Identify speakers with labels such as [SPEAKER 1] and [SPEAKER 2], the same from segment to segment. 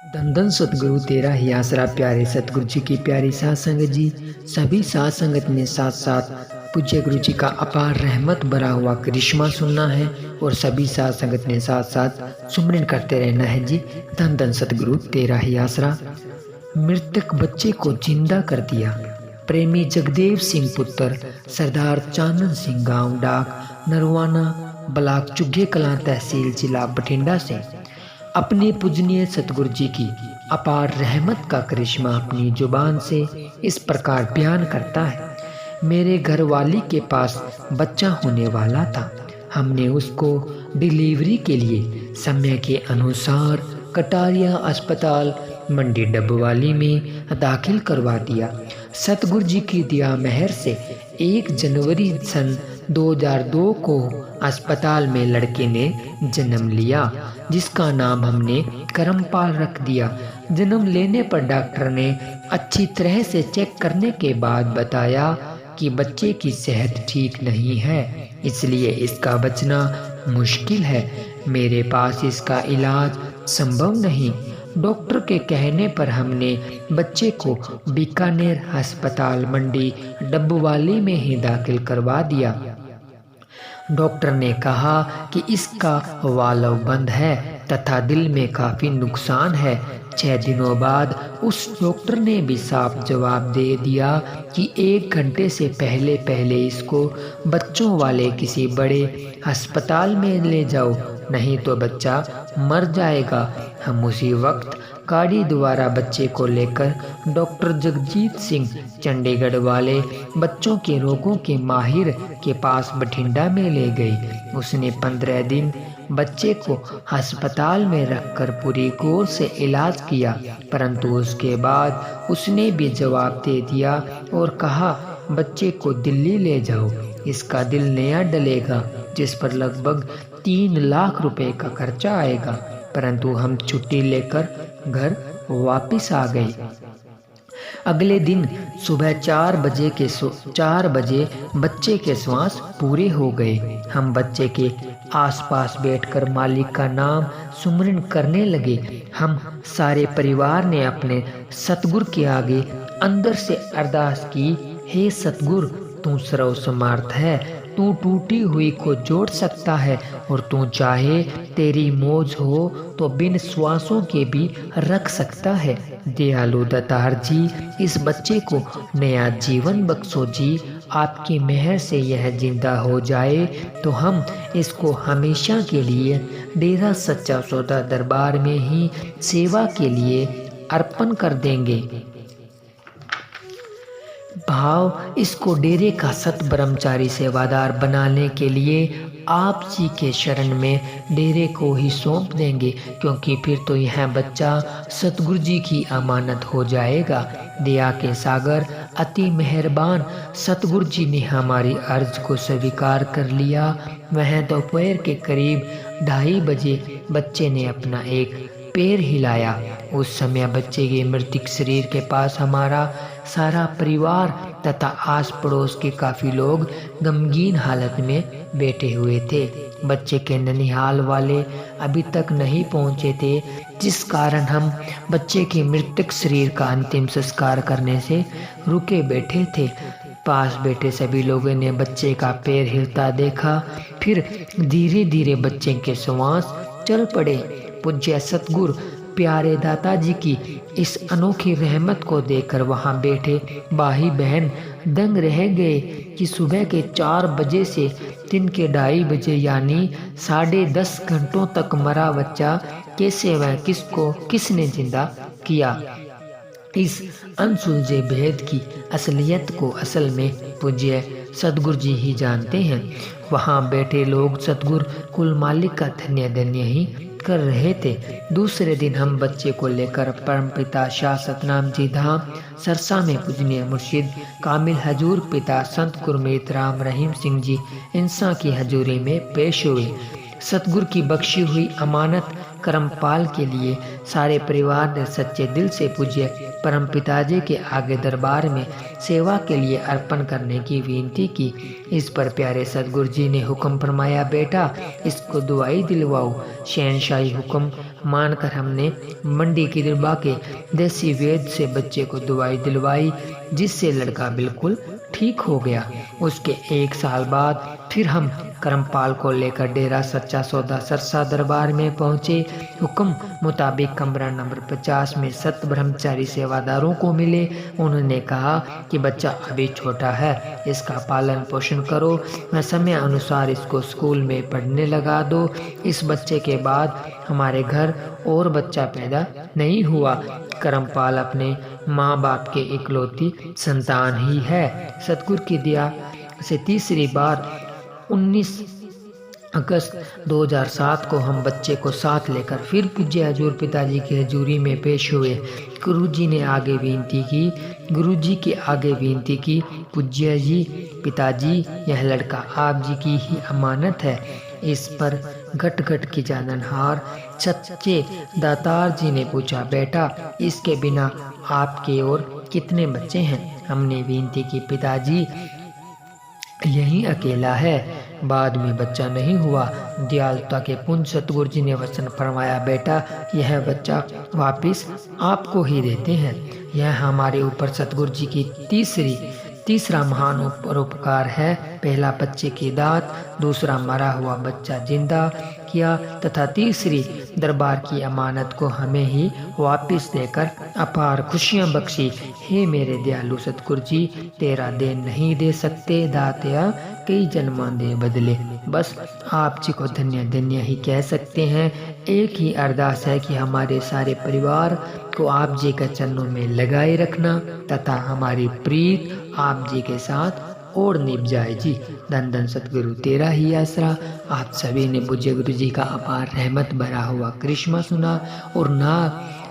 [SPEAKER 1] धन धन सतगुरु तेरा ही आसरा। प्यारे सतगुरु जी की प्यारी साथ संगत जी, सभी साथ संगत ने साथ साथ पूज्य गुरु जी का अपार रहमत भरा हुआ करिश्मा सुनना है और सभी साथ संगत ने साथ साथ सुमरन करते रहना है जी। धन धन सतगुरु तेरा ही आसरा। मृतक बच्चे को जिंदा कर दिया। प्रेमी जगदेव सिंह पुत्र सरदार चानन सिंह, गांव डाक नरवाना, ब्लॉक चुग्गे कलां, तहसील जिला बठिंडा से अपने पूजनीय सतगुरु जी की अपार रहमत का करिश्मा अपनी जुबान से इस प्रकार बयान करता है। मेरे घरवाली के पास बच्चा होने वाला था। हमने उसको डिलीवरी के लिए समय के अनुसार कटारिया अस्पताल मंडी डबवाली में दाखिल करवा दिया। सतगुरु जी की दया मेहर से 1 जनवरी सन 2002 को अस्पताल में लड़के ने जन्म लिया, जिसका नाम हमने करमपाल रख दिया। जन्म लेने पर डॉक्टर ने अच्छी तरह से चेक करने के बाद बताया कि बच्चे की सेहत ठीक नहीं है, इसलिए इसका बचना मुश्किल है। मेरे पास इसका इलाज संभव नहीं। डॉक्टर के कहने पर हमने बच्चे को बीकानेर अस्पताल मंडी डबवाली में ही दाखिल करवा दिया। डॉक्टर ने कहा कि इसका वाल्व बंद है तथा दिल में काफ़ी नुकसान है। 6 दिनों बाद उस डॉक्टर ने भी साफ जवाब दे दिया कि 1 घंटे से पहले इसको बच्चों वाले किसी बड़े अस्पताल में ले जाओ, नहीं तो बच्चा मर जाएगा। हम उसी वक्त गाड़ी द्वारा बच्चे को लेकर डॉक्टर जगजीत सिंह चंडीगढ़ वाले बच्चों के रोगों के माहिर के पास बठिंडा में ले गई। उसने 15 दिन बच्चे को अस्पताल में रखकर पूरी गौर से इलाज किया, परंतु उसके बाद उसने भी जवाब दे दिया और कहा बच्चे को दिल्ली ले जाओ, इसका दिल नया डलेगा, जिस पर लगभग 3 लाख रुपए का खर्चा आएगा। परंतु हम छुट्टी लेकर घर वापस आ गए। अगले दिन सुबह 4 बजे बच्चे के श्वास पूरे हो गए। हम बच्चे के आसपास बैठकर मालिक का नाम सुमरन करने लगे। हम सारे परिवार ने अपने सतगुरु के आगे अंदर से अरदास की, हे सतगुरु, तू सर्व समर्थ है, तू टूटी हुई को जोड़ सकता है और तू चाहे तेरी मौज हो तो बिन श्वासों के भी रख सकता है। दयालु दातार जी, इस बच्चे को नया जीवन बख्शो जी। आपकी मेहर से यह जिंदा हो जाए तो हम इसको हमेशा के लिए डेरा सच्चा सौदा दरबार में ही सेवा के लिए अर्पण कर देंगे। भाव, इसको डेरे का सत ब्रह्मचारी सेवादार बनाने के लिए आप जी के शरण में डेरे को ही सौंप देंगे, क्योंकि फिर तो यह बच्चा सतगुरु जी की अमानत हो जाएगा। दया के सागर अति मेहरबान सतगुरु जी ने हमारी अर्ज को स्वीकार कर लिया। वह दोपहर के करीब 2:30 बजे बच्चे ने अपना एक पैर हिलाया। उस समय बच्चे के मृतक शरीर के पास हमारा सारा परिवार तथा आस पड़ोस के काफ़ी लोग गमगीन हालत में बैठे हुए थे। बच्चे के ननिहाल वाले अभी तक नहीं पहुंचे थे, जिस कारण हम बच्चे के मृतक शरीर का अंतिम संस्कार करने से रुके बैठे थे। पास बैठे सभी लोगों ने बच्चे का पैर हिलता देखा, फिर धीरे धीरे बच्चे के श्वास चल पड़े। पूज्य सतगुरु प्यारे दाता जी की इस अनोखी रहमत को देखकर वहां बैठे भाई बहन दंग रह गए कि सुबह के 4 बजे से दिन के 2:30 बजे यानी 10.5 घंटों तक मरा बच्चा कैसे वह किसने जिंदा किया। इस अनसुलझे भेद की असलियत को असल में पूज्य सतगुरु जी ही जानते हैं। वहां बैठे लोग सतगुरु कुल मालिक का धन्य ही कर रहे थे। दूसरे दिन हम बच्चे को लेकर परमपिता शाह सतनाम जी धाम सरसा में पूजनीय मुर्शिद कामिल हजूर पिता संत गुरमीत राम रहीम सिंह जी इंसा की हजूरी में पेश हुए। सतगुरु की बख्शी हुई अमानत करमपाल के लिए सारे परिवार ने सच्चे दिल से पूज्य परम पिताजी के आगे दरबार में सेवा के लिए अर्पण करने की विनती की। इस पर प्यारे सतगुरु जी ने हुक्म फरमाया, बेटा इसको दवाई दिलवाओ। शहनशाही हुक्म मानकर हमने मंडी की दरबार के देसी वैद्य से बच्चे को दवाई दिलवाई, जिससे लड़का बिल्कुल ठीक हो गया। उसके 1 साल बाद फिर हम करमपाल को लेकर डेरा सच्चा सौदा सरसा दरबार में पहुंचे। हुक्म मुताबिक कमरा नंबर 50 में 7 ब्रह्मचारी सेवादारों को मिले। उन्होंने कहा कि बच्चा अभी छोटा है, इसका पालन पोषण करो व समय अनुसार इसको स्कूल में पढ़ने लगा दो। इस बच्चे के बाद हमारे घर और बच्चा पैदा नहीं हुआ। करमपाल अपने माँ बाप के इकलौती संतान ही है। सतगुरु की दया से तीसरी बार 19 अगस्त 2007 को हम बच्चे को साथ लेकर फिर पूज्य हजूर पिताजी की हजूरी में पेश हुए। गुरुजी ने आगे विनती की, गुरुजी के आगे विनती की, पूज्य जी पिताजी यह लड़का आप जी की ही अमानत है। इस पर घट घट की जाननहार सच्चे दातार जी ने पूछा, बेटा इसके बिना आपके और कितने बच्चे हैं? हमने विनती की, पिताजी यही अकेला है, बाद में बच्चा नहीं हुआ। दयालुता के पुंज सतगुरु जी ने वचन फरमाया, बेटा यह बच्चा वापिस आपको ही देते हैं। यह हमारे ऊपर सतगुरु जी की तीसरा महान परोपकार है। पहला बच्चे की दात, दूसरा मरा हुआ बच्चा जिंदा किया तथा तीसरी दरबार की अमानत को हमें ही वापस देकर अपार खुशियां बख्शी। हे मेरे दयालु सतगुरु जी, तेरा देन नहीं दे सकते दातिया, कई जन्मां दे बदले। बस आप जी को धन्य धन्य ही कह सकते हैं। एक ही अरदास है कि हमारे सारे परिवार को आप जी के चरणों में लगाए रखना तथा हमारी प्रीत आप जी के साथ और निभ जाए जी। धन धन सतगुरु तेरा ही आसरा। आप सभी ने पूज्य गुरु जी का अपार रहमत भरा हुआ करिश्मा सुना और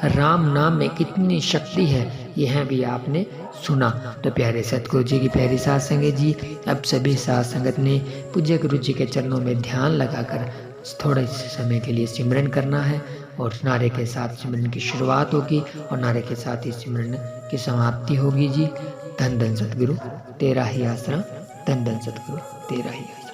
[SPEAKER 1] राम नाम में कितनी शक्ति है यह भी आपने सुना। तो प्यारे सतगुरु जी की प्यारी साध संगत जी, अब सभी साध संगत ने पूज्य गुरु जी के चरणों में ध्यान लगाकर थोड़े से समय के लिए सिमरन करना है और नारे के साथ सिमरन की शुरुआत होगी और नारे के साथ ही सिमरन की समाप्ति होगी जी। धन धन सतगुरु तेरा ही आसरा, धन धन सतगुरु तेरा ही आसरा।